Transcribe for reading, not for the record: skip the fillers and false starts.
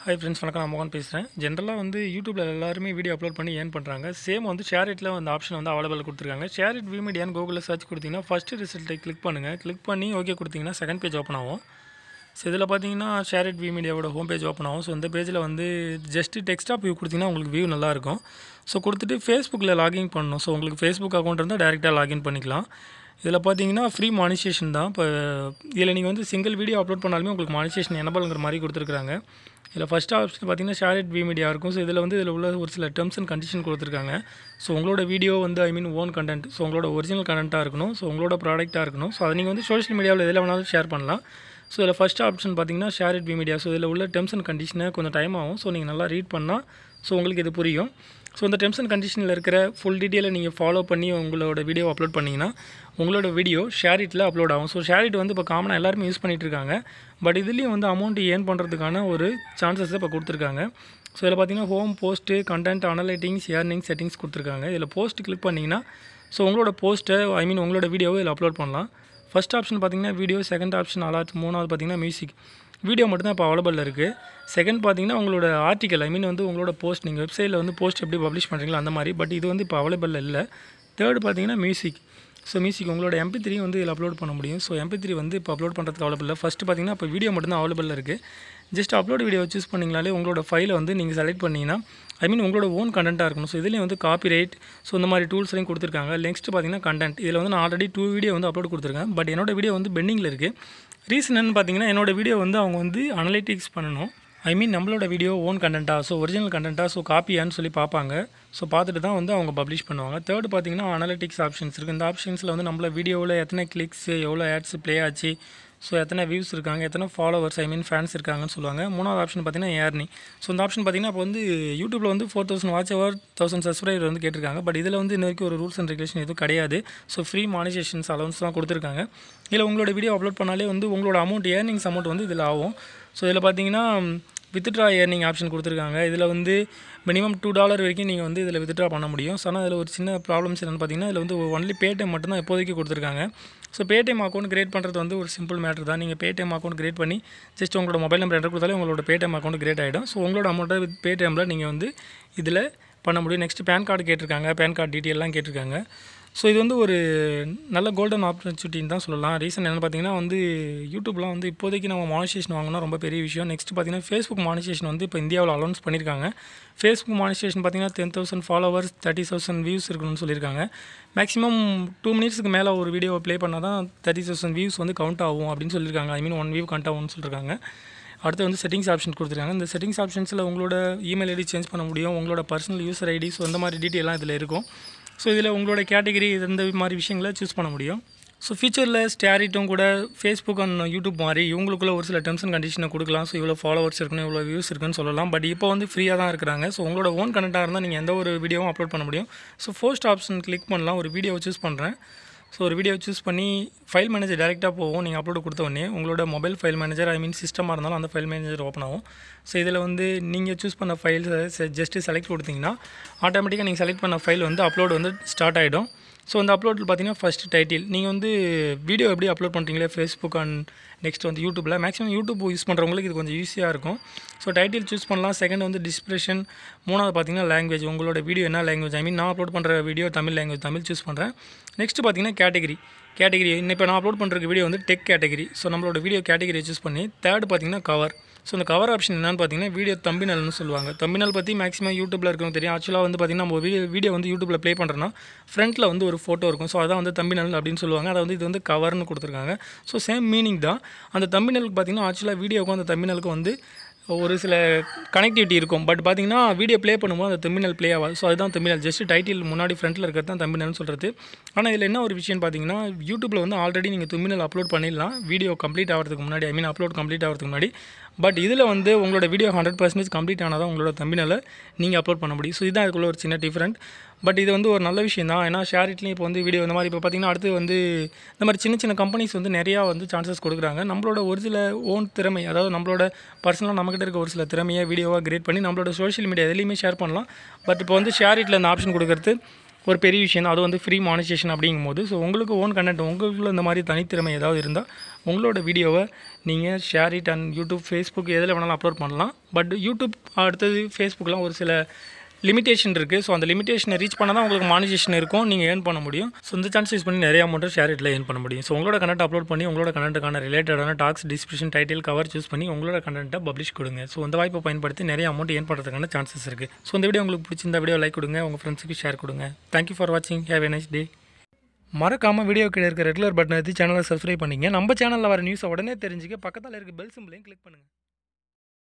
Hi friends, வணக்கம். நான் மோகன் பேசுகிறேன். ஜென்ரலாக வந்து யூடியூப்ல எல்லாருமே வீடியோ அப்லோட் பண்ணி ஏர்ன் பண்ணுறாங்க. சேம் வந்து ஷேரிட்டில் அந்த ஆப்ஷன் வந்து அவைலபிள் கொடுத்துருக்காங்க. ஷேரிட் விமீடியான்னு கூகுளில் சர்ச் கொடுத்தீங்கன்னா ஃபஸ்ட்டு ரிசல்ட்டை கிளிக் பண்ணுங்கள். கிளிக் பண்ணி ஓகே கொடுத்தீங்கன்னா செகண்ட் பேஜ் ஓப்பன் ஆகும். ஸோ இதில் பார்த்தீங்கன்னா ஷேரிட் விமீடியாவோட ஹோம் பேஜ் ஓப்பன் ஆகும். ஸோ இந்த பேஜில் வந்து ஜஸ்ட் டெக்ஸ்டாப் வியூ கொடுத்தீங்கன்னா உங்களுக்கு வியூ நல்லாயிருக்கும். ஸோ கொடுத்துட்டு ஃபேஸ்புக்கில் லாகின் பண்ணணும். ஸோ உங்களுக்கு ஃபேஸ்புக் அக்கௌண்ட் இருந்தால் டேரெக்டாக லாகின் பண்ணிக்கலாம். இதில் பார்த்தீங்கன்னா ஃப்ரீ மானிட்டேஷன் தான். இப்போ இதில் நீங்கள் வந்து சிங்கிள் வீடியோ அப்லோட் பண்ணாலுமே உங்களுக்கு மானிட்டேஷன் எனபிள்ங்கிற மாதிரி கொடுத்துருக்காங்க. இதில் ஃபஸ்ட் ஆப்ஷன் பார்த்தீங்கன்னா ஷேரிட் விமீடியா இருக்கும். ஸோ இதில் வந்து இதில் உள்ள ஒரு சில டெர்ம்ஸ் அண்ட் கண்டிஷன் கொடுத்துருக்காங்க. ஸோ உங்களோட வீடியோ வந்து ஓன் கண்டென்ட், ஸோ உங்களோட ஒரிஜினல் கண்டென்ட்டாக இருக்கணும். ஸோ உங்களோட ப்ராடக்ட்டாக இருக்கணும். ஸோ அதை நீங்கள் வந்து சோஷியல் மீடியாவில் எதில் வேணாலும் ஷேர் பண்ணலாம். ஸோ இதில் ஃபஸ்ட் ஆப்ஷன் பார்த்தீங்கன்னா ஷேரிட் விமீடியா. ஸோ இதில் உள்ள டெர்ம்ஸ் அண்ட் கண்டிஷனை கொஞ்சம் டைம் ஆகும். ஸோ நீங்கள் நல்லா ரீட் பண்ணால் ஸோ உங்களுக்கு இது புரியும். ஸோ இந்த டெர்ம்ஸ் அண்ட் கண்டிஷனில் இருக்கிற ஃபுல் டீட்டெயிலை நீங்கள் ஃபாலோ பண்ணி உங்களோட வீடியோ அப்லோட் பண்ணிங்கன்னா உங்களோட வீடியோ ஷேரிட்டில் அப்லோட் ஆகும். ஸோ ஷேரிட் வந்து இப்போ காமனாக எல்லாருமே யூஸ் பண்ணிகிட்டு இருக்காங்க. பட் இதுலேயும் வந்து அமௌண்ட் ஏர்ன் பண்ணுறதுக்கான ஒரு சான்சஸ் இப்போ கொடுத்துருக்காங்க. ஸோ இதில் பார்த்தீங்கன்னா home, post, content, analytics, earning, settings கொடுத்துருக்காங்க. இதில் போஸ்ட் கிளிக் பண்ணிங்கன்னா ஸோ உங்களோட போஸ்ட்டை உங்களோட வீடியோவை இதில் அப்லோட் பண்ணலாம். ஃபஸ்ட் ஆப்ஷன் பார்த்தீங்கன்னா வீடியோ, செகண்ட் ஆப்ஷன் அலர்ட், மூணாவது பார்த்தீங்கன்னா மியூசிக். வீடியோ மட்டும் தான் இப்போ அவைலபிள் இருக்குது. செகண்ட் பார்த்தீங்கன்னா உங்களோட ஆர்டிக்கல் வந்து உங்களோட போஸ்ட், நீங்கள் வெப்சைட்டில் வந்து போஸ்ட் எப்படி பப்ளிஷ் பண்ணுறீங்களோ அந்த மாதிரி. பட் இது வந்து இப்போ அவைலபிள் இல்லை. தேர்டு பார்த்தீங்கன்னா மியூசிக். ஸோ மியூசிக் உங்களோட MP3 வந்து இதில் அப்லோட் பண்ண முடியும். ஸோ MP3 வந்து இப்போ அப்லோட் பண்ணுறதுக்கு அவைலபிள் இல்லை. ஃபஸ்ட்டு பார்த்தீங்கன்னா இப்போ வீடியோ மட்டும் தான் அவைலபிள் இருக்குது. ஜஸ்ட் அப்லோட் வீடியோ சூஸ் பண்ணிங்கனாலே உங்களோட ஃபைலை வந்து நீங்கள் செலக்ட் பண்ணிங்கன்னா உங்களோட ஓன் கண்டென்ட்டாக இருக்கணும். ஸோ இதுலேயும் வந்து காப்பி ரைட், ஸோ இந்த மாதிரி டூல்ஸ்லையும் கொடுத்துருக்காங்க. நெக்ஸ்ட்டு பார்த்தீங்கன்னா கண்டென்ட். இதில் வந்து நான் ஆல்ரெடி 2 வீடியோ வந்து அப்லோட் கொடுத்துருக்கேன். பட் என்னோட வீடியோ வந்து பெண்டிங்கில் இருக்குது. ரீசன் என்னென்னு பார்த்தீங்கன்னா என்னோட வீடியோ வந்து அவங்க வந்து அனலிட்டிக்ஸ் பண்ணணும். நம்மளோட வீடியோ ஓன் கண்டென்ட்டாக, ஸோ ஒரிஜினல் கண்டென்ட்டாக, ஸோ காப்பியான்னு சொல்லி பார்ப்பாங்க. ஸோ பார்த்துட்டு தான் வந்து அவங்க பப்ளிஷ் பண்ணுவாங்க. தேர்டு பார்த்தீங்கன்னா அனலிட்டிக்ஸ் ஆப்ஷன்ஸ் இருக்குது. இந்த ஆப்ஷன்ஸில் வந்து நம்மள வீடியோவில் எத்தனை கிளிக்ஸு, எவ்வளோ ஆட்ஸ் ப்ளே ஆச்சு, ஸோ எத்தனை வியூஸ் இருக்காங்க, எத்தனை ஃபாலோவர்ஸ் ஃபேன்ஸ் இருக்காங்கன்னு சொல்லுவாங்க. மூணாவது ஆப்ஷன் பார்த்தீங்கன்னா ஏர்னிங். ஸோ இந்த ஆப்ஷன் பார்த்தீங்கன்னா இப்போ வந்து யூடியூப்பில் வந்து 4000 வாட்ச் ஹவர், 1000 சப்ஸ்கிரைபர் வந்து கேட்டிருக்காங்க. பட் இதில் வந்து இன்ன வரைக்கும் ஒரு ரூல்ஸ் அண்ட் ரெகுலேஷன் எதுவும் கிடையாது. ஸோ ஃப்ரீ மானிட்டேஷன்ஸ் அலவன்ஸ் தான் கொடுத்துருக்காங்க. இதில் உங்களோட வீடியோ அப்லோட் பண்ணாலே வந்து உங்களோட அமௌண்ட், ஏர்னிங்ஸ் அமௌண்ட் வந்து இதில் ஆகும். ஸோ இதில் பார்த்தீங்கன்னா வித்ட்ரா ஏர்னிங் ஆப்ஷன் கொடுத்துருக்காங்க. இதில் வந்து மினிமம் $2 வரைக்கும் நீங்கள் வந்து இதில் வித்ட்ரா பண்ண முடியும். ஸோ ஆனால் இதில் ஒரு சின்ன ப்ராப்ளம்ஸ் என்னென்னு பார்த்தீங்கன்னா இதில் வந்து ஒன்லி பேடிஎம் மட்டும்தான் இப்போதைக்கு கொடுத்துருக்காங்க. ஸோ பேடிஎம் அக்கௌண்ட் கிரியேட் பண்ணுறது வந்து ஒரு சிம்பிள் மேட்டர் தான். நீங்கள் பேடிஎம் அக்கௌண்ட் கிரியேட் பண்ணி ஜஸ்ட் உங்களோட மொபைல் நம்பர் என்டர் கொடுத்தாலே உங்களோட பேடிஎம் அக்கௌண்ட் கிரியேட் ஆகிடும். ஸோ உங்களோட அமௌண்ட்டை வித் பேடிஎம்மில் நீங்கள் வந்து இதில் பண்ண முடியும். நெக்ஸ்ட் பேன் கார்டு கேட்டிருக்காங்க, பேன் கார்டு டீட்டெயிலாம் கேட்டிருக்காங்க. ஸோ இது வந்து ஒரு நல்ல கோல்டன் ஆப்பர்ச்சுனிட்டின்னு தான் சொல்லலாம். ரீசன் என்னென்னு பார்த்தீங்கன்னா வந்து யூடியூப்லாம் வந்து இப்போதைக்கு நம்ம மானிட்டேஷன் வாங்கினா ரொம்ப பெரிய விஷயம். நெக்ஸ்ட் பார்த்தீங்கன்னா ஃபேஸ்புக் மானிட்டேஷன் வந்து இப்போ இந்தியாவில் அலௌன்ஸ் பண்ணியிருக்காங்க. ஃபேஸ்புக் மானிட்டேஷன் பார்த்தீங்கன்னா 10,000 ஃபாலோவர்ஸ், 30,000 வியூஸ் இருக்கணும்னு சொல்லியிருக்காங்க. மேக்ஸிமம் 2 மினிட்ஸ்க்கு மேலே ஒரு வீடியோவை ப்ளே பண்ணால் தான் 30,000 வியூஸ் வந்து கவுண்ட் ஆகும் அப்படின்னு சொல்லியிருக்காங்க. 1 வியூ கவுண்ட் ஆகும்னு சொல்லியிருக்காங்க. அடுத்து வந்து செட்டிங்ஸ் ஆப்ஷன் கொடுத்துருக்காங்க. இந்த செட்டிங்ஸ் ஆப்ஷன்ஸில் உங்களோட இமெயில் ஐடி சேஞ்ச் பண்ண முடியும், உங்களோட பர்சனல் யூசர் ஐடி, ஸோ அந்த மாதிரி டீட்டெயிலாம் இதில் இருக்கும். ஸோ இதில் உங்களோட கேட்டகரி இந்த மாதிரி விஷயங்களை சூஸ் பண்ண முடியும். ஸோ ஃபியூச்சரில் ஷேரிட்டும் கூட ஃபேஸ்புக் அண்ட் யூடியூப் மாதிரி இவங்களுக்குள்ள ஒரு சில டெர்ம்ஸ் அண்ட் கண்டிஷனை கொடுக்கலாம். ஸோ இவ்வளோ ஃபாலோவர்ஸ் இருக்கணும், இவ்வளோ வியூஸ் இருக்குன்னு சொல்லலாம். பட் இப்போ வந்து ஃப்ரீயாக தான் இருக்கிறாங்க. ஸோ உங்களோட ஓன் கண்டென்ட்டாக இருந்தால் நீங்கள் எந்த ஒரு வீடியோவும் அப்லோட் பண்ண முடியும். ஸோ ஃபர்ஸ்ட் ஆப்ஷன் கிளிக் பண்ணலாம். ஒரு வீடியோவை சூஸ் பண்ணுறேன். ஸோ ஒரு வீடியோ சூஸ் பண்ணி ஃபைல் மேனேஜர் டேரெக்டாக போகும். நீங்கள் அப்லோட் கொடுத்த உடனே உங்களோட மொபைல் ஃபைல் மேனேஜர் சிஸ்டமாக இருந்தாலும் அந்த ஃபைல் மேனேஜர் ஓப்பன் ஆகும். ஸோ இதில் வந்து நீங்கள் சூஸ் பண்ண ஃபைல்ஸை ஜஸ்ட்டு செலக்ட் கொடுத்தீங்கன்னா ஆட்டோமேட்டிக்காக நீங்கள் செலக்ட் பண்ண ஃபைல் வந்து அப்லோட் வந்து ஸ்டார்ட் ஆகிடும். ஸோ அந்த அப்லோடில் பார்த்தீங்கன்னா ஃபஸ்ட்டு டைட்டில், நீங்கள் வந்து வீடியோ எப்படி அப்லோட் பண்ணுறீங்களே ஃபேஸ்புக் அண்ட் நெக்ஸ்ட் வந்து யூடியூப்பில் மேக்ஸிமம் யூடியூப் யூஸ் பண்ணுறவங்களுக்கு இது கொஞ்சம் ஈஸியாக இருக்கும். ஸோ டைட்டில் சூஸ் பண்ணலாம். செகண்ட் வந்து டிஸ்கிரிப்ஷன். மூணாவது பார்த்தீங்கன்னா லாங்குவேஜ், உங்களோட வீடியோ என்ன லாங்குவேஜ், நான் அப்லோட் பண்ணுற video Tamil language, Tamil choose பண்ணுறேன். நெக்ஸ்ட்டு பார்த்தீங்கன்னா கேட்டகிரி. இப்போ நான் அப்லோட் பண்ணுற வீடியோ வந்து டெக் கேட்டகிரி. ஸோ நம்மளோட வீடியோ கேட்டகிரியை சூஸ் பண்ணி தேர்டு பார்த்தீங்கன்னா கவர். ஸோ இந்த கவர் ஆப்ஷன் என்னென்னு பார்த்தீங்கன்னா வீடியோ தம்பினல்னு சொல்லுவாங்க. தம்பினல் பற்றி மேக்ஸிமம் யூடியூப்பில் இருக்கவங்க தெரியும். ஆக்சுவலாக வந்து பார்த்திங்கன்னா நம்ம வீடியோ வந்து யூடியூப்பில் ப்ளே பண்ணுறோன்னா ஃப்ரண்ட்டில் வந்து ஒரு ஃபோட்டோ இருக்கும். ஸோ அதான் வந்து தம்பினல் அப்படின்னு சொல்லுவாங்க. அதை வந்து இது வந்து கவர்னு கொடுத்துருக்காங்க. ஸோ சேம் மீனிங் தான். அந்த தம்பினலுக்கு பார்த்திங்கன்னா ஆக்சுவலாக வீடியோக்கும் அந்த தம்பினலுக்கும் வந்து ஒரு சில கனெக்டிவிட்டி இருக்கும். பட் பார்த்திங்கன்னா வீடியோ ப்ளே பண்ணும்போது அந்த தம்பினல் ப்ளே ஆகாது. ஸோ அதுதான் தம்பினல். ஜஸ்ட் டைட்டில் முன்னாடி ஃப்ரண்ட்டில் இருக்கிறது தான் தம்பினல்னு சொல்கிறது. ஆனால் இதில் என்ன ஒரு விஷயம் பார்த்தீங்கன்னா யூடியூப்பில் வந்து ஆல்ரெடி நீங்கள் தம்பினல் அப்லோட் பண்ணிடலாம் வீடியோ கம்ப்ளீட் ஆகிறதுக்கு முன்னாடி, அப்லோட் கம்ப்ளீட் ஆகிறதுக்கு முன்னாடி. பட் இதில் வந்து உங்களோட வீடியோ 100% கம்ப்ளீட் ஆனால் தான் உங்களோட தம்பினலை நீங்கள் அப்லோட் பண்ண முடியும். ஸோ இதுதான் இதுக்குள்ள ஒரு சின்ன டிஃப்ரெண்ட். பட் இது வந்து ஒரு நல்ல விஷயம் தான். ஏன்னா ஷேரிட்லேயும் இப்போ வந்து வீடியோ இந்த மாதிரி இப்போ பார்த்திங்கன்னா அடுத்து வந்து இந்த மாதிரி சின்ன சின்ன கம்பெனிஸ் வந்து நிறையா வந்து சான்சஸ் கொடுக்குறாங்க. நம்மளோட ஒரு சில ஓன் திறமை, அதாவது நம்மளோட பர்சனலாக நம்மக்கிட்ட இருக்க ஒரு சில திறமையை வீடியோவாக கிரியேட் பண்ணி நம்மளோட சோஷியல் மீடியா எதுலேயுமே ஷேர் பண்ணலாம். பட் இப்போ வந்து ஷேரிட்டில் இந்த ஆப்ஷன் கொடுக்குறது ஒரு பெரிய விஷயம் தான். அது வந்து ஃப்ரீ மானிட்டேஷன் அப்படிங்கும்போது ஸோ உங்களுக்கு ஓன் கண்டென்ட் உங்களுக்குள்ள இந்த மாதிரி தனித்திறமை ஏதாவது இருந்தால் உங்களோட வீடியோவை நீங்கள் ஷேரிட் அண்ட் யூடியூப், ஃபேஸ்புக் எதில் வேணாலும் அப்லோட் பண்ணலாம். பட் யூடியூப் அடுத்தது ஃபேஸ்புக்கெலாம் ஒரு சில லிமிட்டேஷன் இருக்குது. ஸோ அந்த லிமிட்டேஷனை ரீச் பண்ணால் தான் உங்களுக்கு மானிட்டேஷன் இருக்கும், நீங்கள் ஏர்ன் பண்ண முடியும். ஸோ இந்த சான்ஸ் யூஸ் பண்ணி நிறைய அமௌண்ட்டு ஷேரிட்டில் ஏர்ன் பண்ண முடியும். ஸோ உங்களோட கண்டென்ட் அப்லோட் பண்ணி உங்களோட கண்டென்ட்டுக்கான ரிலேட்டடான tags, description, title, cover choose பண்ணி உங்களோட கண்டென்ட்டை பப்ளிஷ் கொடுங்க. ஸோ அந்த வாய்ப்பை பயன்படுத்தி நிறைய அமௌண்ட் ஏர்ன் பண்ணுறதுக்கான சான்சஸ் இருக்குது. ஸோ இந்த வீடியோ உங்களுக்கு பிடிச்சிருந்த வீடியோ லைக் கொடுங்க, உங்கள் ஃப்ரெண்ட்ஸுக்கு ஷேர் கொடுங்க. தேங்க்யூ ஃபார் வாட்சிங். Have a nice day. மறக்காமல் வீடியோ கீழே இருக்க ரெகுலர் பட்டன் எடுத்து சேனலை சப்ஸ்கிரைப் பண்ணிங்க. நம்ம சேனலில் வர நியூஸை உடனே தெரிஞ்சுக்க பக்கத்தில் இருக்க பெல் சிம்பிளையும் கிளிக் பண்ணுங்கள்.